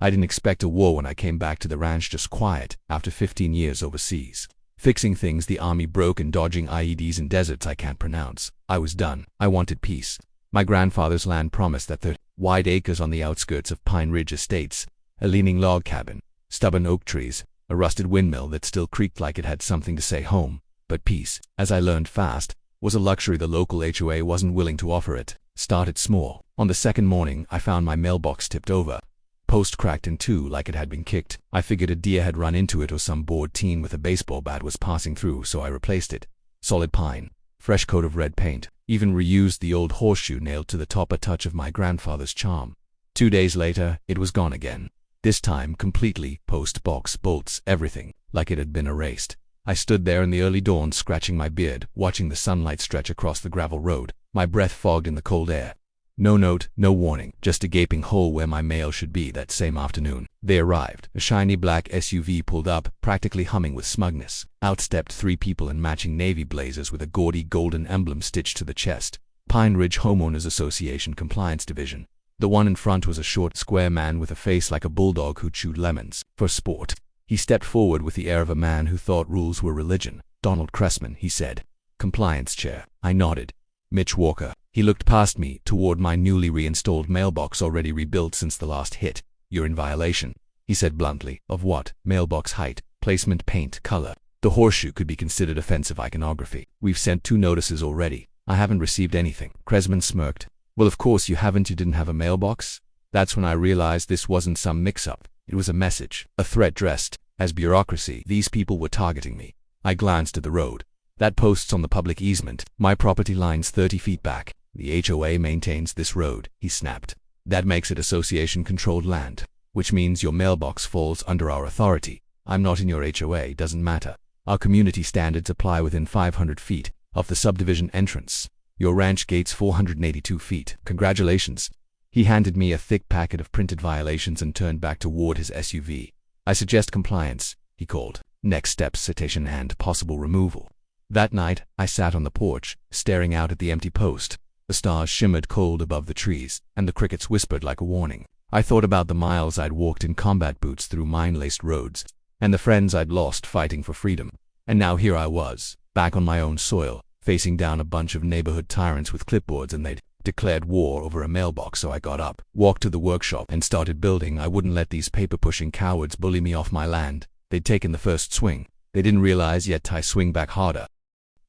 I didn't expect a war when I came back to the ranch, just quiet, after 15 years overseas. Fixing things the army broke and dodging IEDs in deserts I can't pronounce. I was done. I wanted peace. My grandfather's land promised that 30 wide acres on the outskirts of Pine Ridge Estates, a leaning log cabin, stubborn oak trees, a rusted windmill that still creaked like it had something to say home. But peace, as I learned fast, was a luxury the local HOA wasn't willing to offer it. Started small. On the second morning, I found my mailbox tipped over. Post cracked in two like it had been kicked. I figured a deer had run into it or some bored teen with a baseball bat was passing through, so I replaced it. Solid pine. Fresh coat of red paint. Even reused the old horseshoe nailed to the top, a touch of my grandfather's charm. 2 days later, it was gone again. This time completely, post, box, bolts, everything, like it had been erased. I stood there in the early dawn, scratching my beard, watching the sunlight stretch across the gravel road, my breath fogged in the cold air. No note, no warning, just a gaping hole where my mail should be. That same afternoon, they arrived. A shiny black SUV pulled up, practically humming with smugness. Out stepped 3 people in matching navy blazers with a gaudy golden emblem stitched to the chest. Pine Ridge Homeowners Association Compliance Division. The one in front was a short, square man with a face like a bulldog who chewed lemons. For sport. He stepped forward with the air of a man who thought rules were religion. "Donald Cressman," he said. "Compliance chair." I nodded. "Mitch Walker." He looked past me, toward my newly reinstalled mailbox already rebuilt since the last hit. "You're in violation," he said bluntly. "Of what?" "Mailbox height, placement, paint, color. The horseshoe could be considered offensive iconography. We've sent 2 notices already. I haven't received anything." Cressman smirked. "Well, of course you haven't. You didn't have a mailbox?" That's when I realized this wasn't some mix-up. It was a message, a threat dressed as bureaucracy. These people were targeting me. I glanced at the road. "That post's on the public easement. My property line's 30 feet back. The HOA maintains this road," he snapped. "That makes it association-controlled land, which means your mailbox falls under our authority. I'm not in your HOA, doesn't matter. Our community standards apply within 500 feet of the subdivision entrance. Your ranch gate's 482 feet. Congratulations." He handed me a thick packet of printed violations and turned back toward his SUV. "I suggest compliance," he called. "Next steps, citation and possible removal." That night, I sat on the porch, staring out at the empty post. The stars shimmered cold above the trees, and the crickets whispered like a warning. I thought about the miles I'd walked in combat boots through mine-laced roads, and the friends I'd lost fighting for freedom. And now here I was, back on my own soil, facing down a bunch of neighborhood tyrants with clipboards, and they'd declared war over a mailbox. So I got up, walked to the workshop, and started building. I wouldn't let these paper-pushing cowards bully me off my land. They'd taken the first swing. They didn't realize yet I'd swing back harder.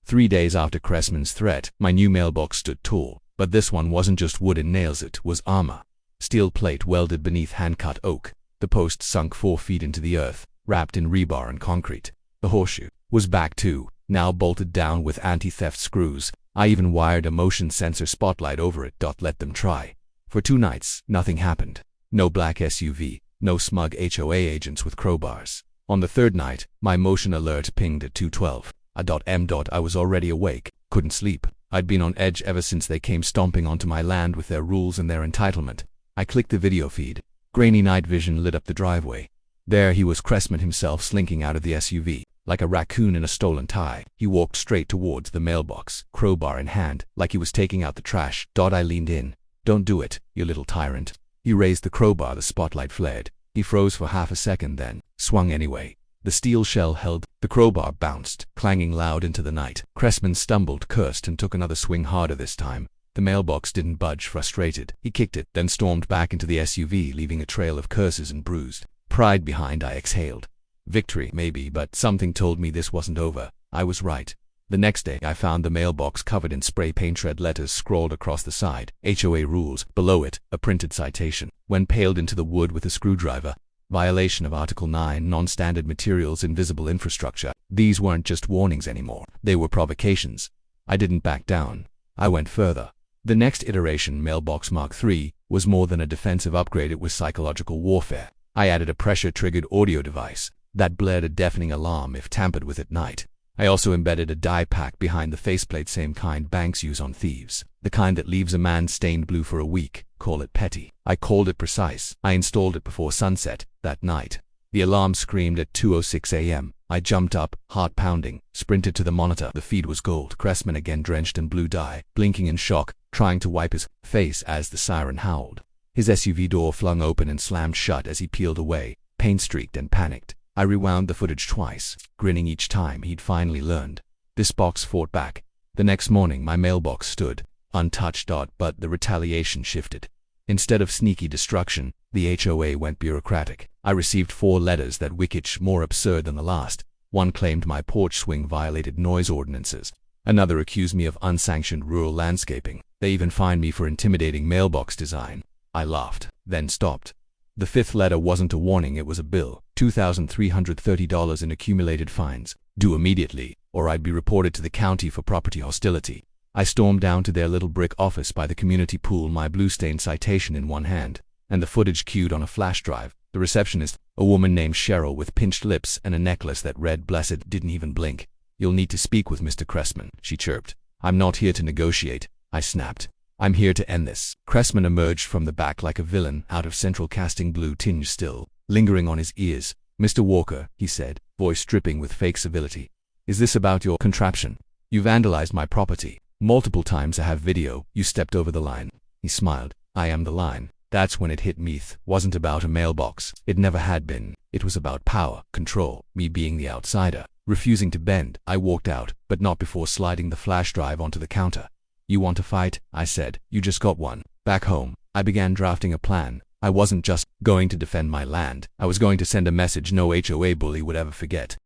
3 days after Cressman's threat, my new mailbox stood tall. But this one wasn't just wood and nails, it was armor. Steel plate welded beneath hand-cut oak. The post sunk 4 feet into the earth, wrapped in rebar and concrete. The horseshoe was back too, now bolted down with anti-theft screws. I even wired a motion sensor spotlight over it. Let them try. For 2 nights, nothing happened. No black SUV, no smug HOA agents with crowbars. On the 3rd night, my motion alert pinged at 2:12. I was already awake, couldn't sleep. I'd been on edge ever since they came stomping onto my land with their rules and their entitlement. I clicked the video feed. Grainy night vision lit up the driveway. There he was, Cressman himself, slinking out of the SUV, like a raccoon in a stolen tie. He walked straight towards the mailbox, crowbar in hand, like he was taking out the trash. I leaned in. "Don't do it, you little tyrant." He raised the crowbar, the spotlight flared. He froze for half a second, then swung anyway. The steel shell held. The crowbar bounced, clanging loud into the night. Cressman stumbled, cursed, and took another swing, harder this time. The mailbox didn't budge. Frustrated, he kicked it, then stormed back into the SUV, leaving a trail of curses and bruised pride behind. I exhaled. Victory, maybe, but something told me this wasn't over. I was right. The next day, I found the mailbox covered in spray paint, red letters scrawled across the side. HOA rules. Below it, a printed citation. When paled into the wood with a screwdriver. Violation of Article 9, non-standard materials, invisible infrastructure. These weren't just warnings anymore. They were provocations. I didn't back down. I went further. The next iteration, Mailbox Mark III, was more than a defensive upgrade. It was psychological warfare. I added a pressure-triggered audio device that blared a deafening alarm if tampered with at night. I also embedded a dye pack behind the faceplate, same kind banks use on thieves. The kind that leaves a man stained blue for a week. Call it petty. I called it precise. I installed it before sunset that night. The alarm screamed at 2:06 a.m. I jumped up, heart pounding, sprinted to the monitor. The feed was gold. Cressman again, drenched in blue dye, blinking in shock, trying to wipe his face as the siren howled. His SUV door flung open and slammed shut as he peeled away, paint-streaked and panicked. I rewound the footage twice, grinning each time he'd finally learned. This box fought back. The next morning my mailbox stood, untouched, but the retaliation shifted. Instead of sneaky destruction, the HOA went bureaucratic. I received 4 letters that were each more absurd than the last. One claimed my porch swing violated noise ordinances. Another accused me of unsanctioned rural landscaping. They even fined me for intimidating mailbox design. I laughed, then stopped. The 5th letter wasn't a warning, it was a bill. $2,330 in accumulated fines. Due immediately, or I'd be reported to the county for property hostility. I stormed down to their little brick office by the community pool, my blue-stained citation in one hand, and the footage queued on a flash drive. The receptionist, a woman named Cheryl with pinched lips and a necklace that read "Blessed," didn't even blink. "You'll need to speak with Mr. Cressman," she chirped. "I'm not here to negotiate," I snapped. "I'm here to end this." Cressman emerged from the back like a villain out of central casting, blue tinge still lingering on his ears. "Mr. Walker," he said, voice dripping with fake civility. "Is this about your contraption? You vandalized my property. Multiple times. I have video. You stepped over the line." He smiled. "I am the line." That's when it hit me. It wasn't about a mailbox. It never had been. It was about power, control, me being the outsider, refusing to bend. I walked out, but not before sliding the flash drive onto the counter. "You want to fight?" I said. "You just got one." Back home, I began drafting a plan. I wasn't just going to defend my land. I was going to send a message no HOA bully would ever forget.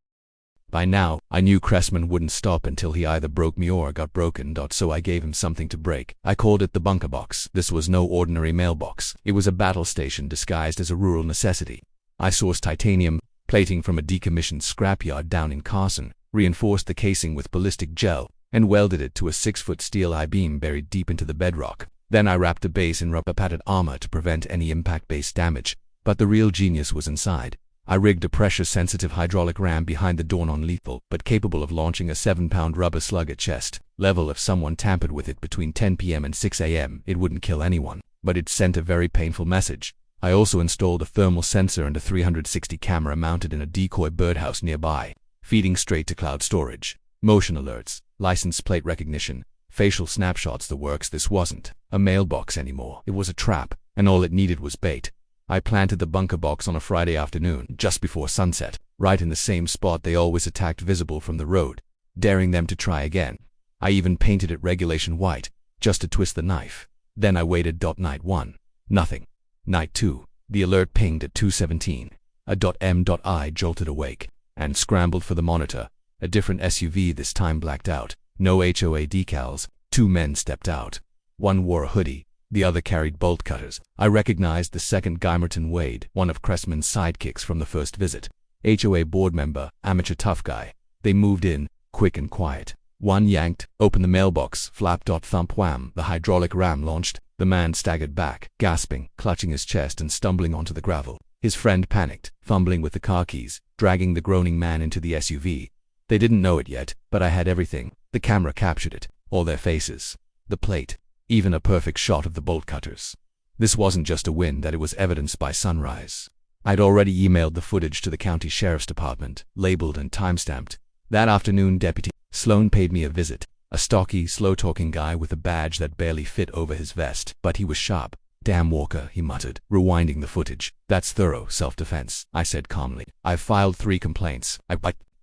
By now, I knew Cressman wouldn't stop until he either broke me or got broken. So I gave him something to break. I called it the bunker box. This was no ordinary mailbox. It was a battle station disguised as a rural necessity. I sourced titanium plating from a decommissioned scrapyard down in Carson, reinforced the casing with ballistic gel, and welded it to a 6-foot steel I-beam buried deep into the bedrock. Then I wrapped the base in rubber-padded armor to prevent any impact-based damage. But the real genius was inside. I rigged a pressure-sensitive hydraulic ram behind the door, non-lethal, but capable of launching a 7-pound rubber slug at chest level. If someone tampered with it between 10 p.m. and 6 a.m., it wouldn't kill anyone, but it sent a very painful message. I also installed a thermal sensor and a 360 camera mounted in a decoy birdhouse nearby, feeding straight to cloud storage. Motion alerts, license plate recognition, facial snapshots, the works. This wasn't a mailbox anymore. It was a trap, and all it needed was bait. I planted the bunker box on a Friday afternoon, just before sunset, right in the same spot they always attacked, visible from the road, daring them to try again. I even painted it regulation white, just to twist the knife. Then I waited. Night 1. Nothing. Night 2. The alert pinged at 2:17. I jolted awake and scrambled for the monitor. A different SUV this time, blacked out. No HOA decals. 2 men stepped out. One wore a hoodie. The other carried bolt cutters. I recognized the second, Guymerton Wade, one of Cressman's sidekicks from the first visit. HOA board member, amateur tough guy. They moved in, quick and quiet. One yanked open the mailbox, flap. Thump, wham. The hydraulic ram launched. The man staggered back, gasping, clutching his chest and stumbling onto the gravel. His friend panicked, fumbling with the car keys, dragging the groaning man into the SUV. They didn't know it yet, but I had everything. The camera captured it, all their faces, the plate, even a perfect shot of the bolt cutters. This wasn't just a win, that it was evidenced by sunrise. I'd already emailed the footage to the county sheriff's department, labeled and timestamped. That afternoon, Deputy Sloan paid me a visit, a stocky, slow-talking guy with a badge that barely fit over his vest, but he was sharp. "Damn Walker," he muttered, rewinding the footage. "That's thorough self-defense," I said calmly. "I've filed 3 complaints. I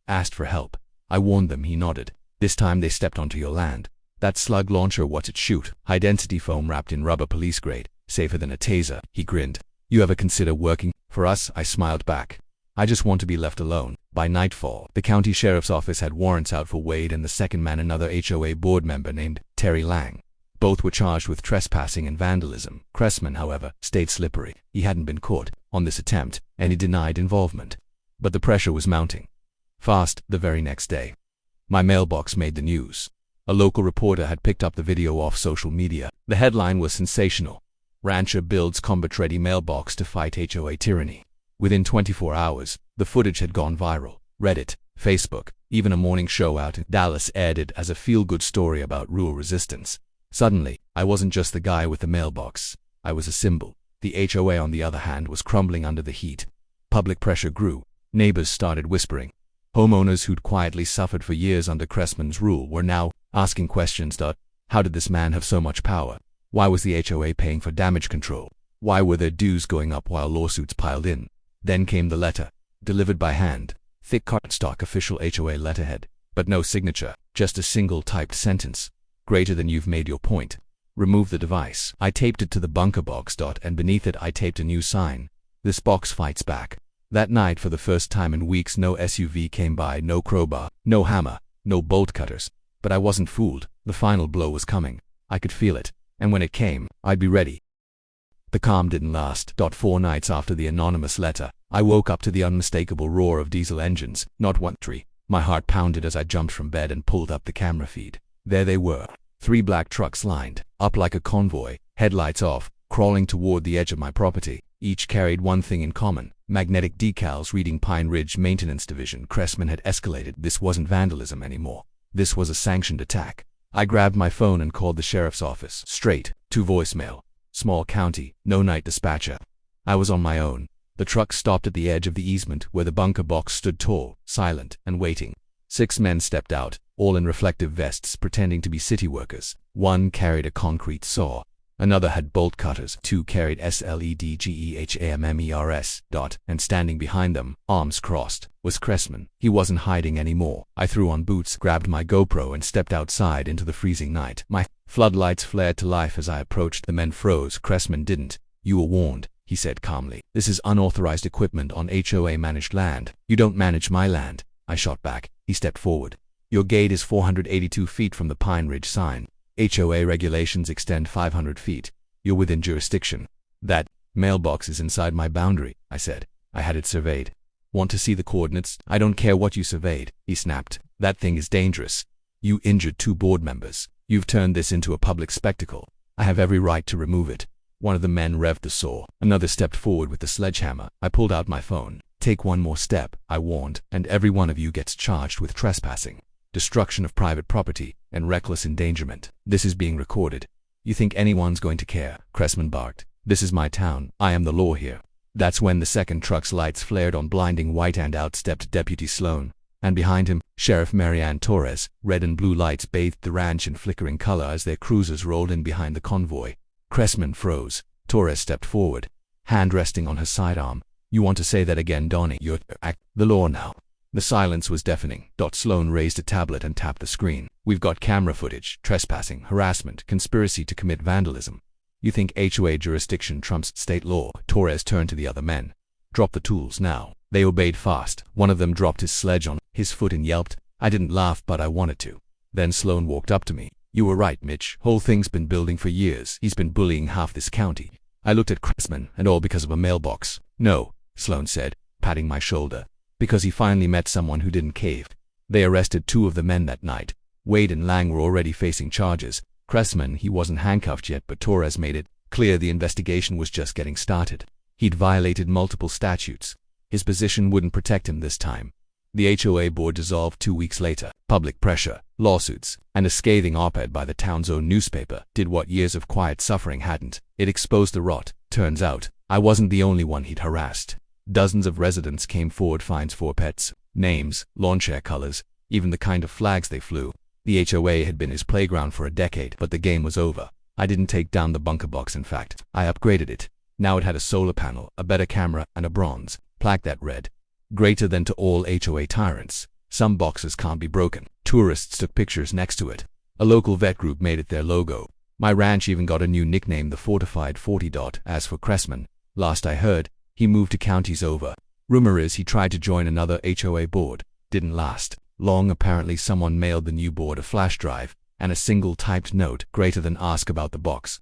asked for help. I warned them," he nodded. "This time they stepped onto your land. That slug launcher, what's it shoot? High-density foam wrapped in rubber, police grade. Safer than a taser." He grinned. "You ever consider working for us?" I smiled back. "I just want to be left alone." By nightfall, the county sheriff's office had warrants out for Wade and the second man, another HOA board member named Terry Lang. Both were charged with trespassing and vandalism. Cressman, however, stayed slippery. He hadn't been caught on this attempt, and he denied involvement. But the pressure was mounting. Fast. The very next day, my mailbox made the news. A local reporter had picked up the video off social media. The headline was sensational. "Rancher builds combat-ready mailbox to fight HOA tyranny." Within 24 hours, the footage had gone viral. Reddit, Facebook, even a morning show out in Dallas aired it as a feel-good story about rural resistance. Suddenly, I wasn't just the guy with the mailbox. I was a symbol. The HOA, on the other hand, was crumbling under the heat. Public pressure grew. Neighbors started whispering. Homeowners who'd quietly suffered for years under Cressman's rule were now asking questions. How did this man have so much power? Why was the HOA paying for damage control? Why were their dues going up while lawsuits piled in? Then came the letter, delivered by hand, thick cardstock official HOA letterhead, but no signature, just a single typed sentence. Greater than you've made your point. Remove the device. I taped it to the bunker box. And beneath it I taped a new sign. This box fights back. That night, for the first time in weeks, no SUV came by, no crowbar, no hammer, no bolt cutters. But I wasn't fooled. The final blow was coming. I could feel it. And when it came, I'd be ready. The calm didn't last. 4 nights after the anonymous letter, I woke up to the unmistakable roar of diesel engines, not one tree. My heart pounded as I jumped from bed and pulled up the camera feed. There they were. 3 black trucks lined up like a convoy, headlights off, crawling toward the edge of my property. Each carried one thing in common: magnetic decals reading Pine Ridge Maintenance Division. Cressman had escalated. This wasn't vandalism anymore. This was a sanctioned attack. I grabbed my phone and called the sheriff's office. Straight to voicemail. Small county, no night dispatcher. I was on my own. The truck stopped at the edge of the easement where the bunker box stood tall, silent, and waiting. 6 men stepped out, all in reflective vests, pretending to be city workers. 1 carried a concrete saw. Another had bolt cutters. 2 carried SLEDGEHAMMERS. And standing behind them, arms crossed, was Cressman. He wasn't hiding anymore. I threw on boots, grabbed my GoPro, and stepped outside into the freezing night. My floodlights flared to life as I approached. The men froze. Cressman didn't. You were warned, he said calmly. This is unauthorized equipment on HOA-managed land. You don't manage my land. I shot back. He stepped forward. Your gate is 482 feet from the Pine Ridge sign. HOA regulations extend 500 feet. You're within jurisdiction. That mailbox is inside my boundary, I said. I had it surveyed. Want to see the coordinates? I don't care what you surveyed, he snapped. That thing is dangerous. You injured 2 board members. You've turned this into a public spectacle. I have every right to remove it. One of the men revved the saw. Another stepped forward with the sledgehammer. I pulled out my phone. Take one more step, I warned, and every one of you gets charged with trespassing, destruction of private property, and reckless endangerment. This is being recorded. You think anyone's going to care? Cressman barked. This is my town. I am the law here. That's when the second truck's lights flared on blinding white and out stepped Deputy Sloan. And behind him, Sheriff Marianne Torres. Red and blue lights bathed the ranch in flickering color as their cruisers rolled in behind the convoy. Cressman froze. Torres stepped forward, hand resting on her sidearm. You want to say that again, Donnie? You're the law now. The silence was deafening. Sloan raised a tablet and tapped the screen. We've got camera footage, trespassing, harassment, conspiracy to commit vandalism. You think HOA jurisdiction trumps state law? Torres turned to the other men. Drop the tools now. They obeyed fast. One of them dropped his sledge on his foot and yelped. I didn't laugh, but I wanted to. Then Sloan walked up to me. You were right, Mitch. Whole thing's been building for years. He's been bullying half this county. I looked at Cressman, and all because of a mailbox. No, Sloan said, patting my shoulder. Because he finally met someone who didn't cave. They arrested 2 of the men that night. Wade and Lang were already facing charges. Cressman, he wasn't handcuffed yet, but Torres made it clear the investigation was just getting started. He'd violated multiple statutes. His position wouldn't protect him this time. The HOA board dissolved 2 weeks later. Public pressure, lawsuits, and a scathing op-ed by the town's own newspaper did what years of quiet suffering hadn't. It exposed the rot. Turns out, I wasn't the only one he'd harassed. Dozens of residents came forward, fines for pets, names, lawn chair colors, even the kind of flags they flew. The HOA had been his playground for a decade, but the game was over. I didn't take down the bunker box, in fact. I upgraded it. Now it had a solar panel, a better camera, and a bronze plaque that read, "Greater than to all HOA tyrants. Some boxes can't be broken." Tourists took pictures next to it. A local vet group made it their logo. My ranch even got a new nickname, the Fortified 40. As for Cressman, last I heard, he moved to counties over. Rumor is he tried to join another HOA board. Didn't last long. Apparently someone mailed the new board a flash drive and a single typed note, "Greater than, ask about the box."